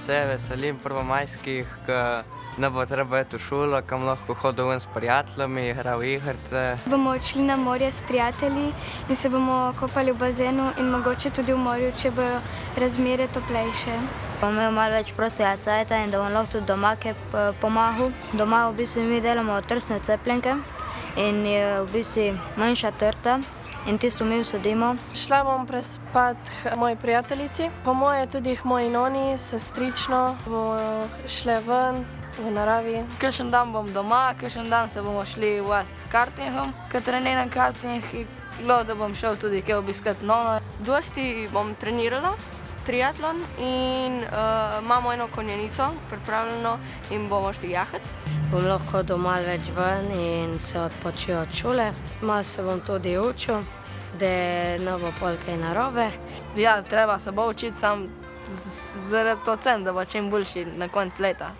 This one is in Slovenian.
se veselim prvomajskih, ko ne bo treba iti v šolo, kam lahko hodil ven s prijatelji, igral igrice. Bomo odšli na morje s prijatelji in se bomo kopali v bazenu in mogoče tudi v morju, če bojo razmere toplejše. Bomo imeli malo več prostega cajta in da bom lahko tudi doma kaj pomagal. Doma v bistvu mi delamo trsne cepljenke in je v bistvu manjša trta in tisto mi usadimo. Šla bom prespat moji prijateljici, po moje tudi moji noni, sestrično, bomo šle ven v naravi. Kakšen dan bom doma, kakšen dan se bomo šli v vas s kartingom, ko treniram karting, da bom šel tudi kaj obiskati nono. Dosti bom trenirala triatlon in imamo eno konjenico pripravljeno in bomo šli jahati. Bom lahko hodil malo več ven in se odpočil od šole. Malo se bom tudi učil, da ne bo pol kaj narobe. Ja, treba se bo učiti sam zaradi ocen, da bo čim boljši na koncu leta.